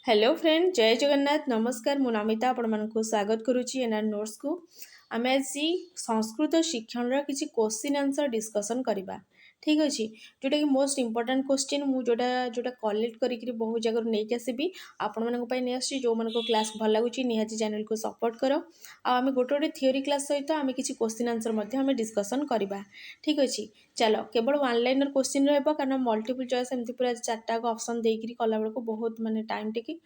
Hello friend जय जगन्नाथ नमस्कार मु नमिता आपण स्वागत करुच्ची एनआर नोट्स को आम आज संस्कृत शिक्षण किसी क्वेश्चन आंसर डिस्कसन करवा ठीक अच्छे जोटा कि मोस्ट इंपोर्टेंट क्वेश्चन मु जोटा जोटा कलेक्ट करी बहुत जगह नहीं आसबि आपण नहीं आसी जो मान क्लास भल लगुच निहाती चैनल को सपोर्ट कर आम गोटे गोटे थियोरी क्लास सहित आम किसी क्वेश्चन आंसर डिस्कसन करवा ठीक अच्छे चलो केवल वन लाइनर क्वेश्चन कारण मल्टीपल चॉइस एमती पूरा चार्टा ऑप्शन देकर कला बेलू बहुत माने टाइम टेक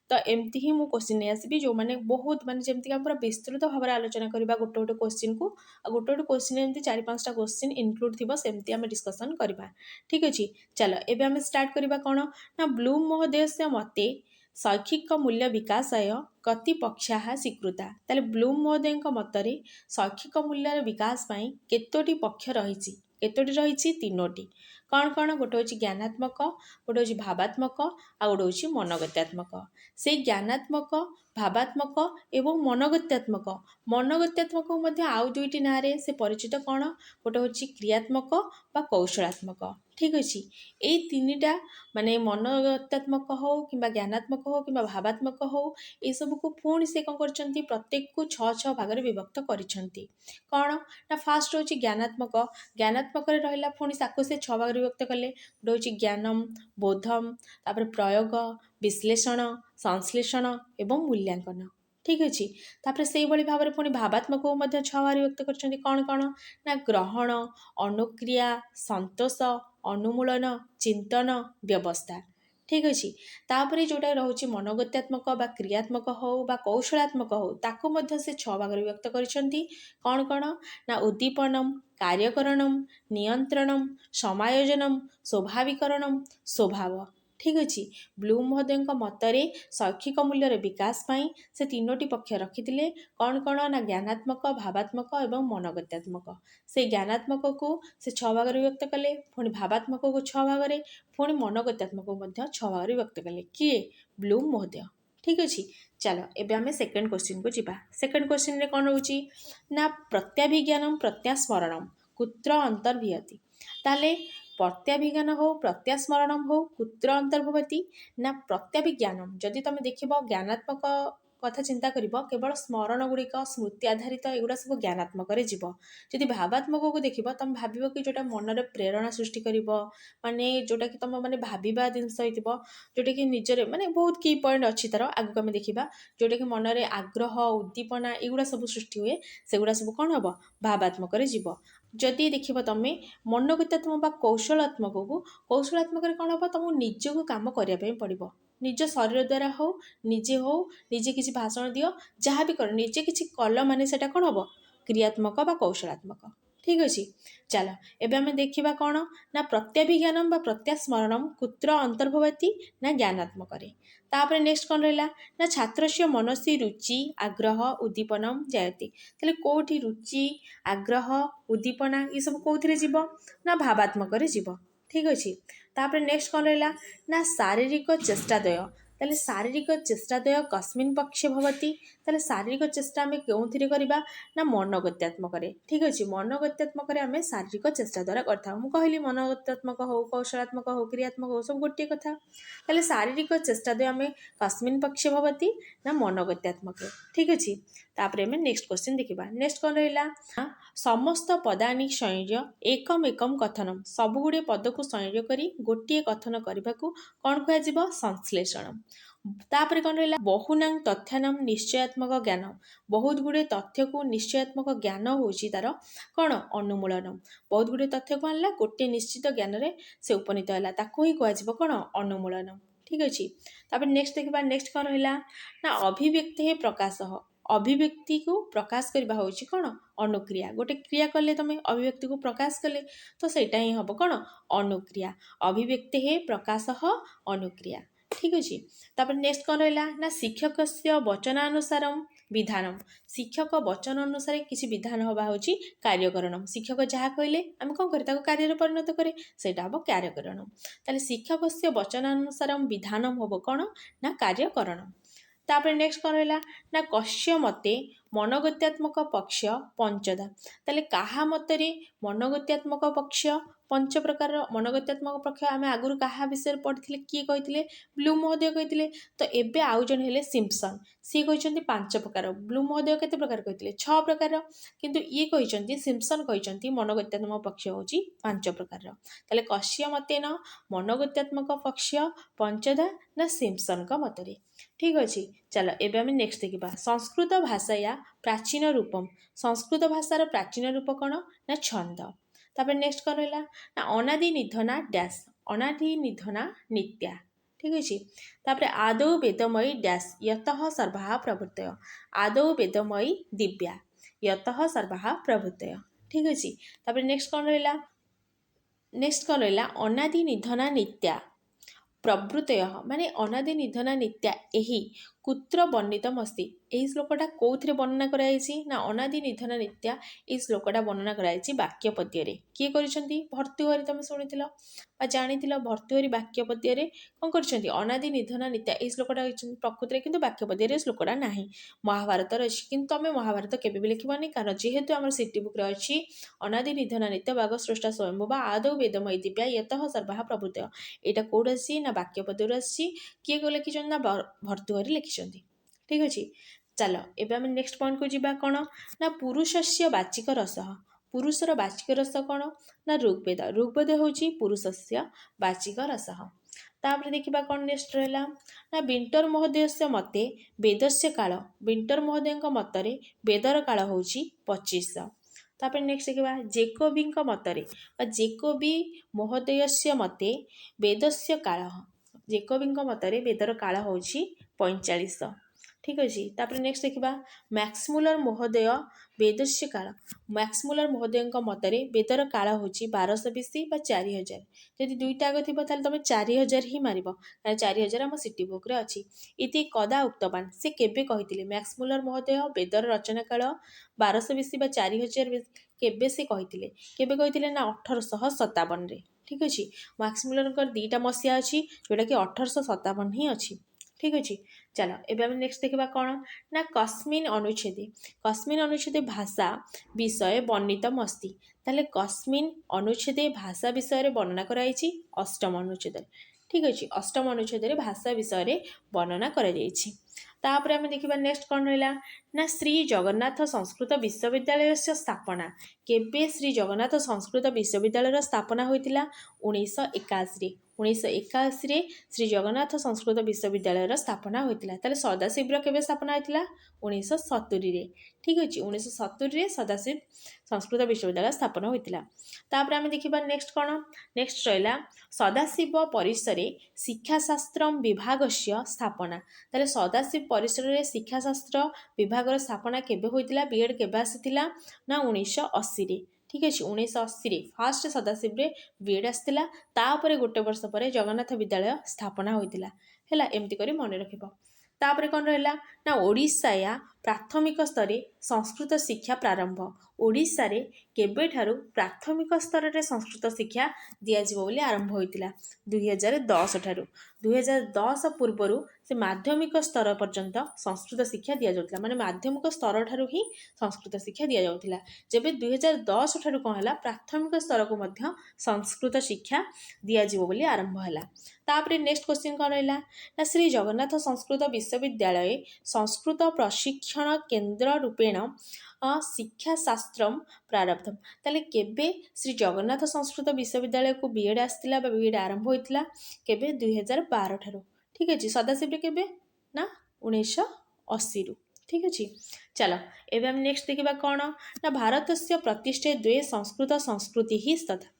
तो एमती ही मुझे क्वेश्चन नहीं आसबि जो मैंने बहुत माने जमीक पूरा विस्तृत भाव में आलोचना करवा गोटे गोटे क्वेश्चन को गोटे गोटे क्वेश्चन एमती 4-5टा क्वेश्चन इनक्लूड थी सेमती आम डिस्कसन करवा ठीक अच्छे चलो एबे आम स्टार्ट करवा कौन ना ब्लूम महोदय से मते शैक्षिक मूल्य विकासाय कति पक्षा स्वीकृता ताले ब्लूम महोदय मतरे शैक्षिक मूल्यर विकास केतोटी पक्ष रही केतोटी रही तीनोटी कौन कौन गोटे हूँ ज्ञानात्मक गोटे हूँ भावात्मक आ गोटे हूँ मनोगत्यात्मक से ज्ञानात्मक भावात्मक एवं मनोगत्यात्मक आउ दुईटी ना से परिचित कौन गोटे हूँ क्रियात्मक बा कौशलात्मक ठीक अच्छे यही तीनटा माने मनोगत्यात्मक हो कि ज्ञानात्मक हो कि भावात्मक हो ये सब को पुणी से कौन कर प्रत्येक को 6-6 भाग में विभक्त करिसेंती कौन ना फास्ट हूँ ज्ञानात्मक ज्ञानात्मक रहा पुणी ताको से 6 भाग विभक्त कले गोटे हूँ ज्ञानम बोधम तापर प्रयोग विश्लेषण संश्लेषण एवं मूल्यांकन ठीक अच्छे तापर से भाव में पुणी भावात्मक को 6 भाग विभक्त कर कौन कौन ना ग्रहण अनुक्रिया संतोष अनुमूलन चिंतन व्यवस्था ठीक अच्छे तापर जोटा रोचे मनोगत्यात्मक बा क्रियात्मक हो बा कौशलात्मक हो ताको मध्य से 6 भाग व्यक्त करिसेंती कौन कौन ना उद्दीपनम कार्यकरणम नियंत्रणम समायोजनम स्वाभाविकरणम स्वभाव ठीक अच्छे ब्लूम महोदय मतरे शैक्षिक मूल्यर विकास से तीनोटी पक्ष रखी कौन कौन ना ज्ञानात्मक भावात्मक एवं मनोगत्यात्मक से ज्ञानात्मक को से 6 भाग व्यक्त कले पुणी भावात्मक को 6 भाग पुणी मनोगत्यात्मक को 6 भाग व्यक्त कले किए ब्लूम महोदय ठीक अच्छे चलो एबे आमे सेकंड क्वेश्चन को जीवा सेकंड क्वेश्चन रे कौन रोची ना प्रत्याभिज्ञानम प्रत्यास्मरणम कुत्र अंतर्भियति ताले प्रत्याभिज्ञान हो प्रत्यास्मरणम हो कुत्र अंतर्भवती ना प्रत्याभिज्ञानम जदि तुम देखिब ज्ञानात्मक कथा चिंता करिब केवल स्मरण गुड़िक स्मृति आधारित एगुड़ा सब ज्ञानात्मक जीव जदि भावात्मक को देखिब तुम भाव कि जोटा मन में प्रेरणा सृष्टि करिब माने जोटा कि तुम माने भाविबा जिनस होइतिबो जोटा कि निजरे माने बहुत की पॉइंट अच्छी तरह आगु आम देखा जोटा कि मन में आग्रह उद्दीपना एगुड़ा सब सृष्टि हुए सेगुड़ा सब कौन हम भावात्मक जीव जदि देखिब तुम मनोगत्यात्मक कौशलात्मक को कौशलात्मक कौन हम तुमको निजक कम करने पड़ो निज शरीर द्वारा हो निजे किसी भाषण दियो जहाँ भी कर निजे किसी कल माने सेटा कौन हम क्रियात्मक बा कौशलात्मक ठीक अच्छे चलो एबे आमे देखिबा कौन ना प्रत्याभिज्ञानम बा प्रत्यास्मरणम कुत्र अंतर्भवती ना ज्ञानात्मक तापर नेक्स्ट कौन रहा ना छात्रस्य मनसी रुचि आग्रह उद्दीपनम जायते ताले कोठी रुचि आग्रह उद्दीपना ये सब कौथिरे जीव ना भावात्मक जीव ठीक अच्छे तापर नेक्स्ट कौन रहा ना शारीरिक चेष्टादय ताले शारीरिक चेष्टादय कस्मिन् पक्षे भवति ताले शारीरिक चेष्टा आम क्यों करवा ना मनोगत्यात्मक ठीक अच्छे मनोगत्यात्मक आम शारीरिक चेष्टा द्वारा करता कहली मनोगत्यात्मक हो कौशलात्मक हो क्रियात्मक हो सब गोटे कथा ताले शारीरिक चेष्टादय आम कस्मिन् पक्षे भवति ना मनोगत्यात्मक ठीक अच्छे तापर आम नेक्स्ट क्वेश्चन देखा नेक्स्ट कौन रहा समस्त पदानी संयोज्य एकम एकम कथनम सब गुड़े पद को संयोज्य करी गोटे कथन करने को कौन कह संश्लेषण तापर कौन रहा बहुनांग तथ्यानम निश्चयात्मक ज्ञान बहुत गुड़े तथ्य को निश्चयात्मक ज्ञान होची तार कौन अनुमूलनम बहुत गुड़े तथ्य को आनला गोटे निश्चित ज्ञान रे से उपनीत है ताको ही कह कौन अनुमूलनम ठीक अच्छे तापर नेक्स्ट देखा नेक्स्ट कौन रहा ना अभिव्यक्ति है प्रकाश अभिव्यक्ति को प्रकाश करवा होची कौन अनुक्रिया गोटे क्रिया कले तुम अभिव्यक्ति को प्रकाश कले तो सेटा ही हम कौन अनुक्रिया अभिव्यक्ति है प्रकाश अनुक्रिया ठीक अच्छे तापर नेक्स्ट कौन रहा ना शिक्षक वचनानुसार विधानम शिक्षक वचन अनुसार किसी विधान हवा होची कार्यकरणम शिक्षक जहाँ कहले आम कौन करे कार्य परिणत करे सेटा हम कार्यकरणम ताले शिक्षक वचनानुसार विधानम हम कौन ना कार्यकरणम तापर नेक्स्ट कौन रहा ना कस्य मते मनोगत्यात्मक पक्ष पंचदा ताले कहा मतरे मनोगत्यात्मक पक्ष पंच प्रकार मनोगत्यात्मक पक्ष आम आगुरी क्या विषय पढ़ी किए कही ब्लूम महोदय कही तो एबे आउ जन हेले सिम्पसन सी कहते 5 प्रकार ब्लूम महोदय केते प्रकार कही 6 प्रकार किंतु ये कहते सिम्पसन कहते मनोगत्यात्मक पक्ष हूँ 5 प्रकार ताले कश्य मतेन मनोगत्यात्मक पक्ष पंचधा ना सिम्पसन मतरे ठीक अच्छे। चलो एबे आम नेक्स्ट देखा संस्कृत भाषाया प्राचीन रूपम संस्कृत भाषार प्राचीन रूप कौन ना छंद तापर नेक्स्ट कौन रहा ना अनादि निधना डैश अनादि निधना नित्या ठीक अच्छे। तापर आदौ वेदमयी डैश यतः सर्वा प्रवृत्तय आदौ वेदमयी दिव्या यतः सर्वा प्रवृत्तय ठीक अच्छे। तापर नेक्स्ट कौन रहा नेक्स्ट कौन रहा अनादि निधना नित्या प्रवृत्तय माने अनादि निधना नित्या यही कुत्र वर्णितमस्ति यही श्लोकटा कौन वर्णना कराई ना अनादि निधना नित्या ये श्लोकटा वर्णना कराई वाक्य पद्य किए कर भर्तृहरि तुम शुणी जानी भर्तृहरि वाक्य पद्य कौन कर अनादि निधना नित्या ये श्लोकटा प्रकृति किंतु वाक्य पद्य श्लोकटा ना महाभारत अच्छी किंतु तुम महाभारत केवे भी लिखनी कारण जेहेतु आम सिटी बुक्रे अच्छी अनादि निधना नित्य बाघ स्रष्टा स्वयंभुवा आदौ वेदमयी दिव्या यतः सर्वा प्रवृत्तय यहाँ कौट आसी ना वाक्य पद्य आसी किए लिखिं ना भर्तृहरि लिखिं ठीक अच्छे। चलो एबे आम नेक्स्ट पॉइंट को जीवा कौन ना पुरुषस्य वाचिक रस पुरुषर वाचिक रस कौन ना ऋग्वेद ऋग्वेद हूँ पुरुषस्य वाचिक रस तापर देखा कौन नेक्स्ट रहा ना विंटर महोदय से मते वेदस्य काल विंटर महोदय मतरे वेदर काल हूँ 2500 तापर नेक्स्ट देखा जेकोबी मतरे जेकोबी महोदय से मते वेदस्य काल जेकोबी मतरे वेदर काल हूँ 4500 ठीक अच्छे। तापर नेक्स्ट देखा मैक्समुलर महोदय वेदस्य काल मैक्समुलर महोदय मतरे वेदर काल हूँ 1200 BC 4000 जदि दुईटा आग थी तुम 4000 ही मार कारण 4000 आम सिटी बुक्रे अच्छी इति कदा उक्तवान से केबे कही मैक्समुलर महोदय वेदर रचना काल 1200 BC 4000 केबे से कही केबे कही ना 1857 ठीक अच्छे। मैक्समुलर दीटा मसीहा अच्छी जोटा कि 1857 ही अच्छी ठीक अच्छे। चलो एबे हम नेक्स्ट देखा कौन ना कस्मिन अनुच्छेदे भाषा विषय वर्णितम अस्ति ताले कस्मिन अनुच्छेदे भाषा विषय वर्णना कराई अष्टम अनुच्छेद ठीक अच्छे। अष्टम अनुच्छेद भाषा विषय वर्णना कराई तापर आम देखा नेक्स्ट कौन रहा ना श्री जगन्नाथ संस्कृत विश्वविद्यालय स्थापना केबे श्री जगन्नाथ संस्कृत विश्वविद्यालय स्थापना होता 1981 श्री जगन्नाथ संस्कृत विश्वविद्यालय स्थापना होता ताले सदाशिवर केबे स्थापना होता 1970 ठीक अच्छे 1970 सदाशिव संस्कृत विश्वविद्यालय स्थापना होता। तापर आम देखा नेक्स्ट कौन नेक्स्ट रहा सदाशिव परिसर शिक्षाशास्त्र विभाग स्थापना ताले सदाशिव परिसर में शिक्षाशास्त्र विभाग स्थापना केबे होता बीएड केबे आसीथिला ना 1980 ठीक अच्छे 1980 फास्ट सदाशिव बीएड आसला तापर गोटे वर्ष पर जगन्नाथ विद्यालय स्थापना होता है एमती करी मन रख तापर कौन रहा ना ओडिशा प्राथमिक स्तर संस्कृत शिक्षा प्रारंभ ओडिशा रे केबे ठारू प्राथमिक स्तर रे संस्कृत शिक्षा दियाजिबो बोली आरंभ होइतिला 2010 ठारू 2010 पूर्वरु से माध्यमिक स्तर पर्यंत संस्कृत शिक्षा दिया जाउतिला माने माध्यमिक स्तर ठारू ही संस्कृत शिक्षा दिया जाउतिला जेबे 2010 ठारू कोन हला प्राथमिक स्तर को मध्य संस्कृत शिक्षा दियाजिबो बोली आरंभ हला। तापर नेक्स्ट क्वेश्चन कौन रहा ना श्री जगन्नाथ संस्कृत विश्वविद्यालय संस्कृत प्रशिक्षण केन्द्र रूपेण शिक्षाशास्त्र प्रारब्धम ताले केबे श्री जगन्नाथ संस्कृत विश्वविद्यालय को बीएड आसला बीएड आरंभ होता केबे 2012 ठारू ठीक अच्छे सदाशिव केबे ना 1980 ठीक अच्छे। चलो एबे हम नेक्स्ट देखा कौन ना भारत से प्रतिष्ठे द्वे संस्कृत संस्कृति ही तथा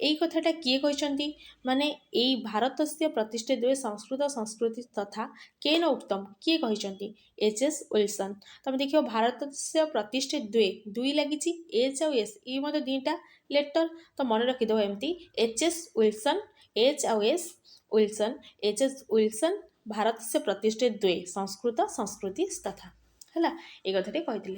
यही कथाटा किए कहते माने यही भारत से प्रतिष्ठे द्वे संस्कृत संस्कृति तथा केन उक्तम किए कहते एच.एस. विल्सन तुम देखिए भारत से प्रतिष्ठे द्वे दुई लगी एच आउ एस ये मतलब दीटा लेटर तो मन रखिदेव एमती एच.एस. विल्सन एच आउ S Wilson HS. Wilson Bharat से प्रतिष्ठे द्वे संस्कृत संस्कृति तथा है ये कथाटे कही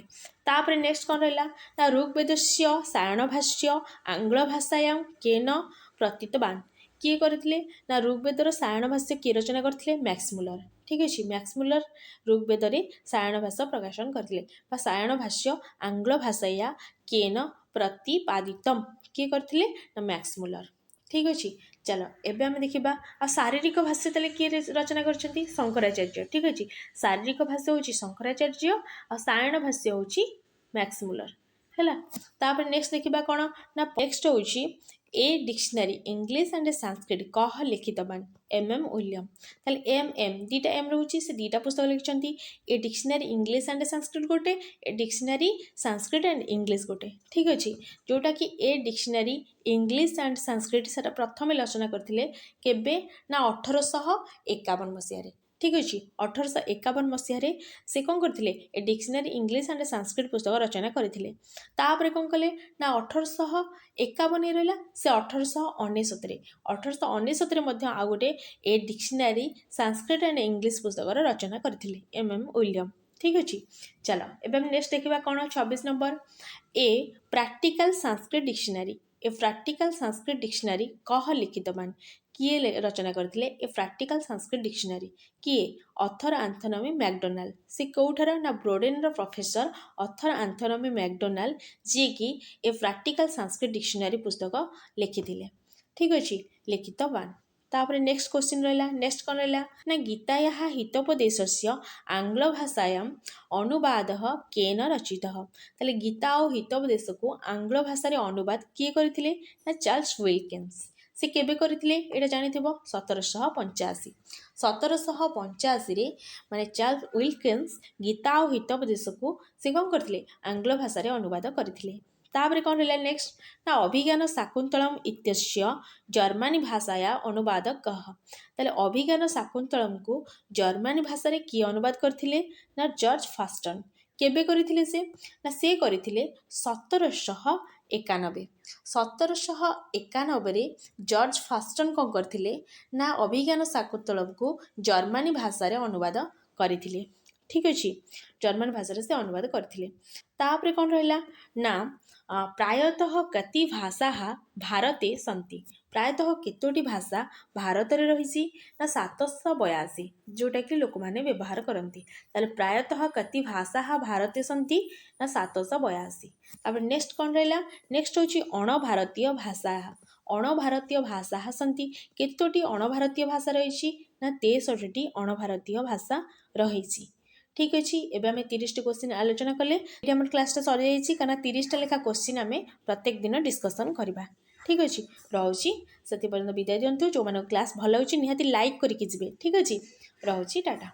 तापर नेक्स्ट कौन रहा ना ऋग्वेद सायण भाष्य आंग्ल भाषायां केन प्रतीतवान किए करथिले ना ऋग्वेदर सायण भाष्य किए रचना करथिले मैक्समुलर। ठीक अछि, मैक्समुलर ऋग्वेदरे सायण भाष्य प्रकाशन करथिले बा सायण भाष्य आंग्ल भाषाया केन प्रतिपादितम किए करथिले ना मैक्समुलर। ठीक अछि, चलो एबे हम देखिबा आ शारीरिक भाष्य तले किए रचना करछंती शंकराचार्य। ठीक अछि, शारीरिक भाष्य होची शंकराचार्य आ सायण भाष्य होची मैक्समुलर हैला। तापर नेक्स्ट देखिबा कोन ना नेक्स्ट होची a dictionary English and Sanskrit कह लिखितबान एम विलियम। ताले एम दीटा एम रहउची से दीटा पुस्तक लिखछंती। A dictionary English and Sanskrit गोटे, a dictionary Sanskrit and English गोटे। ठीक अछि, जोटा कि a dictionary English and Sanskrit सेटा प्रथम रचना करथिले केबे ना 1851 मसिया रे। ठीक अछि, 1851 मसिया रे से कोन करथिले ए डिक्शनरी इंग्लिश एंड संस्कृत पुस्तक रचना करथिले। तापर कोन कले ना 1851 रहिला से 1899 रे 1899 रे मध्ये आ गोटे a dictionary Sanskrit and English पुस्तक रचना करथिले एम विलियम। ठीक अछि, चलो एबे हम नेक्स्ट देखिबा कोन 26 number a practical Sanskrit dictionary. A practical Sanskrit dictionary कह लिखितबान किए रचना करथिले ए प्रैक्टिकल संस्कृत डिक्शनरी किए ऑथर एंथोनी मैकडोनाल्ड। से कोठार ना ब्रोडेन रो प्रोफेसर ऑथर एंथोनी मैकडोनाल्ड जे कि ए प्रैक्टिकल संस्कृत डिक्शनरी पुस्तक लिखिथिले। ठीक अछि, लिखितबान। तापर नेक्स्ट क्वेश्चन रहला, नेक्स्ट कोन रहला ना गीतायाः हितोपदेशस्य आंग्ल भाषायाम अनुवादः केन रचितः। ताले गीता और हितोपदेश को आंग्ल भाषा रे अनुवाद किए करथिले ना चार्ल्स विल्किन्स। से केबे करथिले एटा जानिथिबो 1785। 1785 रे माने चार्ल्स विल्किन्स गीता और हितोपदेश को से कोन करथिले आंग्ल भाषा रे अनुवाद करथिले। तापर कोन रहला नेक्स्ट ना अभिज्ञान शाकुंतलम इत्यस्य जर्मनी भाषाया अनुवाद कह। ताले अभिज्ञान शाकुंतलम को जर्मनी भाषा रे की अनुवाद करथिले ना जॉर्ज फास्टन। केबे करथिले से ना से करथिले 1791। 1791 रे जॉर्ज फास्टन कोन करथिले ना अभिज्ञान शाकुंतलम को जर्मनी भाषा रे अनुवाद करथिले। ठीक अछि, जर्मन भाषा रे से अनुवाद करथिले। तापर कोन रहला ना प्रायतः कति भाषा भारते सन्ति। प्रायतः केतोटी भाषा भारत रे रहिसी ना 782 जोटा कि लोक माने व्यवहार करंती। ताले प्रायतः कति भाषा भारते सन्ति ना 782। तापर नेक्स्ट कोन रहला, नेक्स्ट होची अण भारतीय भाषा। अण भारतीय भाषा सन्ति केतोटी अण भारतीय भाषा रहिछि ना 63टी अण भारतीय भाषा रहिछि। ठीक अछि, एबे हमें 30टी क्वेश्चन आलोचना कले एटी हमर क्लास सरी जाइछि काना 30टा लेखा क्वेश्चन हमें प्रत्येक दिन डिस्कशन करबा। ठीक अछि, रहउछि सेति पर्यंत विदाय दियंतु। जो माने क्लास भल होछि निहाती लाइक करिकि जिवे। ठीक अछि, रहउछि, टाटा।